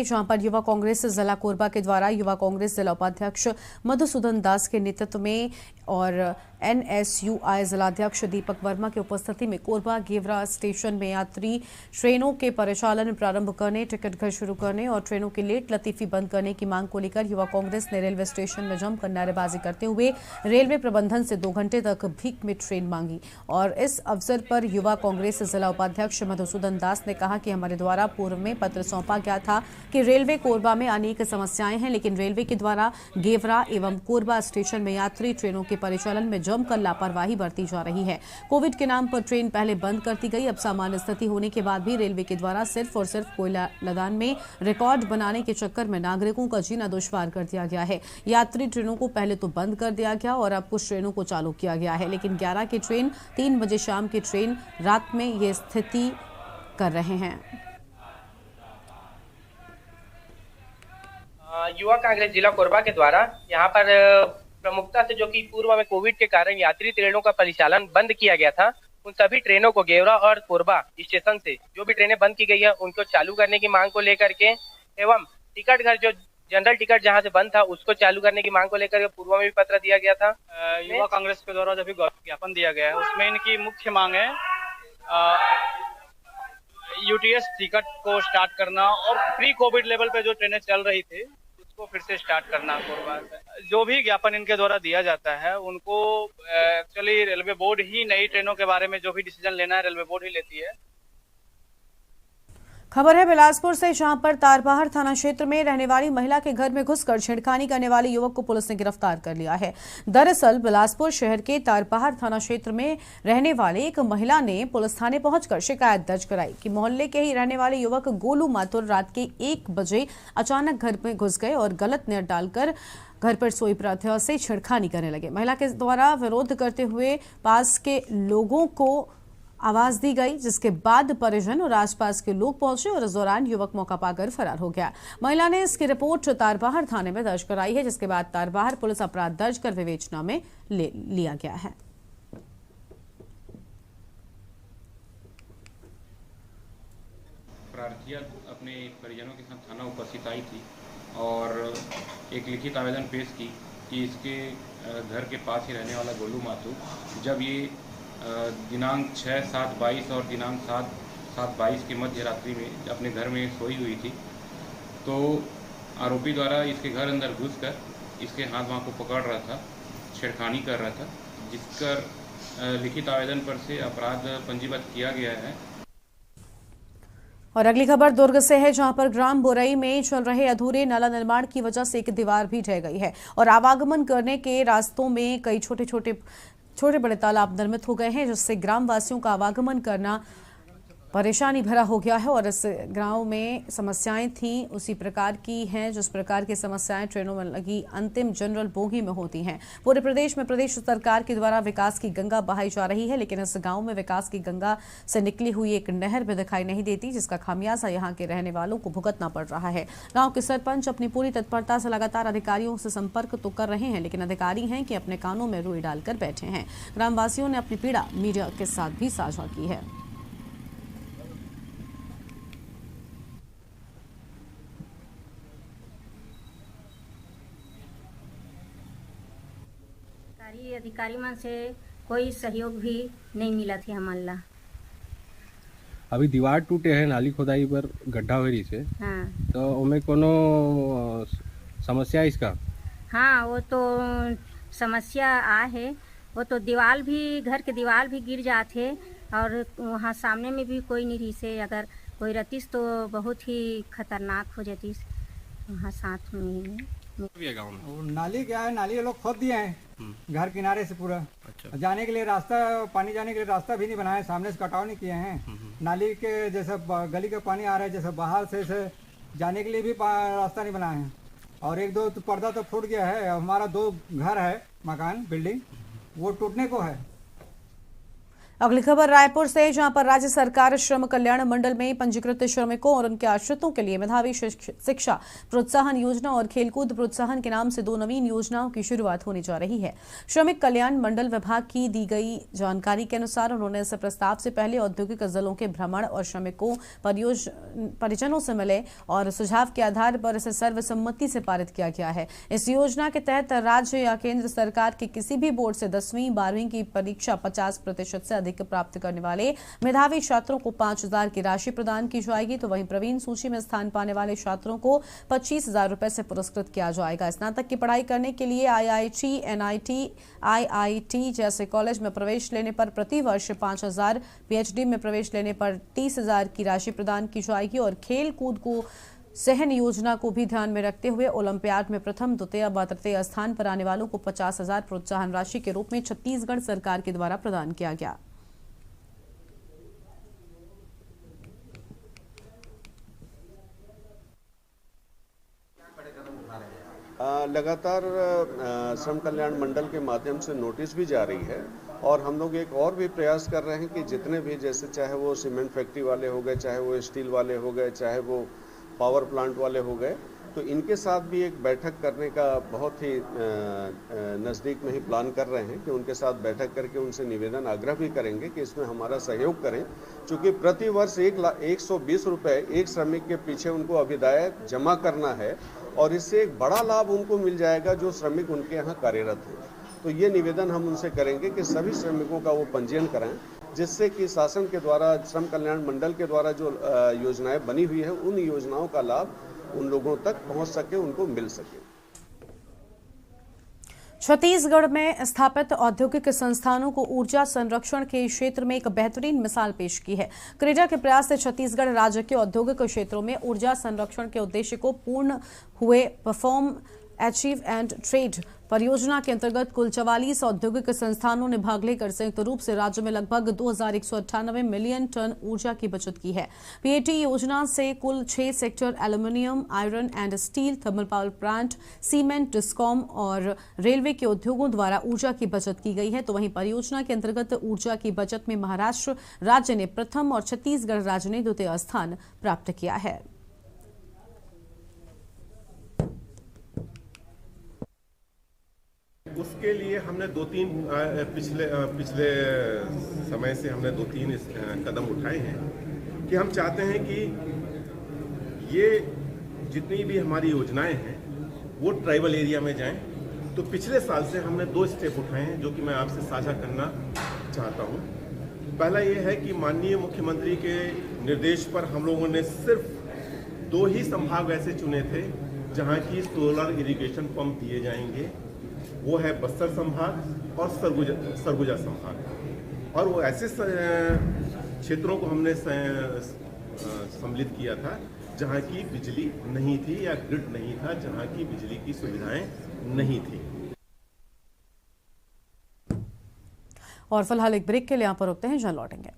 जहां पर युवा कांग्रेस जिला कोरबा के द्वारा युवा कांग्रेस जिला उपाध्यक्ष मधुसूदन दास के नेतृत्व में और एनएसयूआई जिलाध्यक्ष दीपक वर्मा की उपस्थिति में कोरबा गेवरा स्टेशन में यात्री ट्रेनों के परिचालन प्रारंभ करने, टिकट घर शुरू करने और ट्रेनों की लेट लतीफी बंद करने की मांग को लेकर युवा कांग्रेस ने रेलवे स्टेशन में जमकर नारेबाजी करते हुए रेलवे प्रबंधन से 2 घंटे तक भीख में ट्रेन मांगी। और इस अवसर पर युवा कांग्रेस जिला उपाध्यक्ष मधुसूदन दास ने कहा कि हमारे द्वारा पूर्व में पत्र सौंपा गया था कि रेलवे कोरबा में अनेक समस्याएं हैं, लेकिन रेलवे के द्वारा गेवरा एवं कोरबा स्टेशन में यात्री ट्रेनों के परिचालन में जमकर लापरवाही बरती जा रही है। कोविड के नाम पर ट्रेन पहले बंद कर दी गई, अब सामान्य स्थिति होने के बाद भी रेलवे के द्वारा सिर्फ और सिर्फ कोयला लदान में रिकॉर्ड बनाने के चक्कर में नागरिकों का जीना दुश्वार कर दिया गया है। यात्री ट्रेनों को पहले तो बंद कर दिया गया और अब कुछ ट्रेनों को चालू किया गया है, लेकिन 11 की ट्रेन, 3 बजे शाम की ट्रेन रात में ये स्थिति कर रहे हैं। युवा कांग्रेस जिला कोरबा के द्वारा यहाँ पर प्रमुखता से जो कि पूर्व में कोविड के कारण यात्री ट्रेनों का परिचालन बंद किया गया था, उन सभी ट्रेनों को गेवरा और कोरबा स्टेशन से जो भी ट्रेनें बंद की गई है उनको चालू करने की मांग को लेकर के एवं टिकट घर जो जनरल टिकट जहां से बंद था उसको चालू करने की मांग को लेकर पूर्व में भी पत्र दिया गया था। युवा कांग्रेस के द्वारा जो भी ज्ञापन दिया गया है उसमें इनकी मुख्य मांग है यूटीएस टिकट को स्टार्ट करना और प्री कोविड लेवल पे जो ट्रेनें चल रही थी उसको फिर से स्टार्ट करना। जो भी ज्ञापन इनके द्वारा दिया जाता है उनको एक्चुअली रेलवे बोर्ड ही नई ट्रेनों के बारे में जो भी डिसीजन लेना है रेलवे बोर्ड ही लेती है। खबर है बिलासपुर से, जहां पर तारबहार थाना क्षेत्र में रहने वाली महिला के घर में घुसकर छेड़खानी करने वाले युवक को पुलिस ने गिरफ्तार कर लिया है। दरअसल बिलासपुर शहर के तारबहार थाना क्षेत्र में रहने वाले एक महिला ने पुलिस थाने पहुंचकर शिकायत दर्ज कराई कि मोहल्ले के ही रहने वाले युवक गोलू माथुर रात के 1 बजे अचानक घर में घुस गए और गलत नेट डालकर घर पर सोई प्रथा से छेड़खानी करने लगे। महिला के द्वारा विरोध करते हुए पास के लोगों को आवाज दी गई, जिसके बाद परिजन और आसपास के लोग पहुंचे और इस दौरान युवक मौका पाकर फरार हो गया। महिला ने इसकी रिपोर्ट तारबहार थाने में दर्ज कराई है, जिसके बाद तारबहार पुलिस अपराध दर्ज कर विवेचना में लिया गया है। प्रार्थिया अपने परिजनों के साथ थाना उपस्थित आई थी और एक लिखित आवेदन पेश की कि इसके घर के पास ही रहने वाला गोलू माथुर जब ये दिनांक 6/7/22 और दिनांक 7/7/22 के मध्य रात्रि में अपने घर में सोई हुई थी, तो आरोपी द्वारा इसके घर अंदर घुसकर इसके हाथ वहाँ को पकड़ रहा था, छेड़खानी कर रहा था, जिसका लिखित आवेदन पर से अपराध पंजीबद्ध किया गया है। और अगली खबर दुर्ग से है, जहां पर ग्राम बोरई में चल रहे अधूरे नाला निर्माण की वजह से एक दीवार भी ढह गई है और आवागमन करने के रास्तों में कई छोटे बड़े तालाब निर्मित हो गए हैं, जिससे ग्रामवासियों का आवागमन करना परेशानी भरा हो गया है। और इस गांव में समस्याएं थीं उसी प्रकार की हैं जिस प्रकार की समस्याएं ट्रेनों में लगी अंतिम जनरल बोगी में होती हैं। पूरे प्रदेश में प्रदेश सरकार के द्वारा विकास की गंगा बहाई जा रही है, लेकिन इस गांव में विकास की गंगा से निकली हुई एक नहर भी दिखाई नहीं देती, जिसका खामियाजा यहां के रहने वालों को भुगतना पड़ रहा है। गाँव के सरपंच अपनी पूरी तत्परता से लगातार अधिकारियों से संपर्क तो कर रहे हैं, लेकिन अधिकारी हैं कि अपने कानों में रुई डालकर बैठे हैं। ग्रामवासियों ने अपनी पीड़ा मीडिया के साथ भी साझा की है। अधिकारी मन से कोई सहयोग भी नहीं मिला थी हमारा। अभी दीवार टूटे हैं नाली खोदाई पर गड्ढा हो रही से। हाँ। तो उनमें कोनो समस्या है इसका? हाँ, वो तो समस्या आ है, वो तो दीवार भी घर के दीवार भी गिर जाते और वहाँ सामने में भी कोई नहीं रही से, अगर कोई रतीस तो बहुत ही खतरनाक हो जाती वहाँ साथ में। गाँव में नाली क्या है, नाली लोग खोद दिए हैं घर किनारे से पूरा। अच्छा। जाने के लिए रास्ता, पानी जाने के लिए रास्ता भी नहीं बनाया, सामने से कटाव नहीं किए हैं। नाली के जैसे गली का पानी आ रहा है, जैसे बाहर से जाने के लिए भी रास्ता नहीं बनाए हैं। और 1-2 पर्दा तो फूट गया है। हमारा 2 घर है, मकान बिल्डिंग, वो टूटने को है। अगली खबर रायपुर से, जहां पर राज्य सरकार श्रम कल्याण मंडल में पंजीकृत श्रमिकों और उनके आश्रितों के लिए मेधावी शिक्षा प्रोत्साहन योजना और खेलकूद प्रोत्साहन के नाम से 2 नवीन योजनाओं की शुरुआत होने जा रही है। श्रमिक कल्याण मंडल विभाग की दी गई जानकारी के अनुसार उन्होंने इस प्रस्ताव से पहले औद्योगिक जिलों के भ्रमण और श्रमिकों परिजनों से मिले और सुझाव के आधार पर इसे सर्वसम्मति से पारित किया गया है। इस योजना के तहत राज्य या केंद्र सरकार के किसी भी बोर्ड से 10वीं 12वीं की परीक्षा 50% से अधिक प्राप्त करने वाले मेधावी छात्रों को 5,000 की राशि प्रदान की जाएगी, तो वहीं प्रवीण सूची में स्थान पाने वाले छात्रों को 25,000 रुपए से पुरस्कृत किया जाएगा। स्नातक की पढ़ाई करने के लिए IIT, NIT, IIT जैसे कॉलेज में प्रवेश लेने पर प्रति वर्ष 5,000, PhD में प्रवेश लेने पर 30,000 की राशि प्रदान की जाएगी और खेल कूद को सहन योजना को भी ध्यान में रखते हुए ओलंपियाड में प्रथम, द्वितीय व तृतीय स्थान पर आने वालों को 50,000 प्रोत्साहन राशि के रूप में छत्तीसगढ़ सरकार के द्वारा प्रदान किया गया। लगातार श्रम कल्याण मंडल के माध्यम से नोटिस भी जारी है और हम लोग एक और भी प्रयास कर रहे हैं कि जितने भी, जैसे चाहे वो सीमेंट फैक्ट्री वाले हो गए, चाहे वो स्टील वाले हो गए, चाहे वो पावर प्लांट वाले हो गए, तो इनके साथ भी एक बैठक करने का बहुत ही नज़दीक में ही प्लान कर रहे हैं कि उनके साथ बैठक करके उनसे निवेदन आग्रह भी करेंगे कि इसमें हमारा सहयोग करें, क्योंकि प्रति वर्ष 120 रुपये एक श्रमिक के पीछे उनको अभिदायक जमा करना है और इससे एक बड़ा लाभ उनको मिल जाएगा जो श्रमिक उनके यहाँ कार्यरत हैं। तो ये निवेदन हम उनसे करेंगे कि सभी श्रमिकों का वो पंजीयन कराएं, जिससे कि शासन के द्वारा, श्रम कल्याण मंडल के द्वारा जो योजनाएं बनी हुई है, उन योजनाओं का लाभ उन लोगों तक पहुंच सके, उनको मिल सके। छत्तीसगढ़ में स्थापित औद्योगिक संस्थानों को ऊर्जा संरक्षण के क्षेत्र में एक बेहतरीन मिसाल पेश की है। क्रेडा के प्रयास से छत्तीसगढ़ राज्य के औद्योगिक क्षेत्रों में ऊर्जा संरक्षण के उद्देश्य को पूर्ण हुए परफॉर्म, अचीव एंड ट्रेड परियोजना के अंतर्गत कुल 44 औद्योगिक संस्थानों ने भाग लेकर संयुक्त रूप से राज्य में लगभग 2,198 मिलियन टन ऊर्जा की बचत की है। PAT योजना से कुल 6 sector aluminium, iron and steel, thermal power plant, cement, discom और रेलवे के उद्योगों द्वारा ऊर्जा की बचत की गई है। तो वहीं परियोजना के अंतर्गत ऊर्जा की बचत में महाराष्ट्र राज्य ने प्रथम और छत्तीसगढ़ राज्य ने द्वितीय स्थान प्राप्त किया है। उसके लिए हमने पिछले समय से हमने 2-3 कदम उठाए हैं कि हम चाहते हैं कि ये जितनी भी हमारी योजनाएं हैं वो ट्राइबल एरिया में जाएं। तो पिछले साल से हमने 2 स्टेप उठाए हैं जो कि मैं आपसे साझा करना चाहता हूं। पहला ये है कि माननीय मुख्यमंत्री के निर्देश पर हम लोगों ने सिर्फ 2 ही संभाग ऐसे चुने थे जहां की सोलर इरिगेशन पंप दिए जाएंगे। वो है बस्तर संभाग और सरगुजा संभाग, और वो ऐसे क्षेत्रों को हमने सम्मिलित किया था जहां की बिजली नहीं थी या ग्रिड नहीं था, जहां की बिजली की सुविधाएं नहीं थी। और फिलहाल एक ब्रेक के लिए यहाँ पर रुकते हैं, जहां लौटेंगे।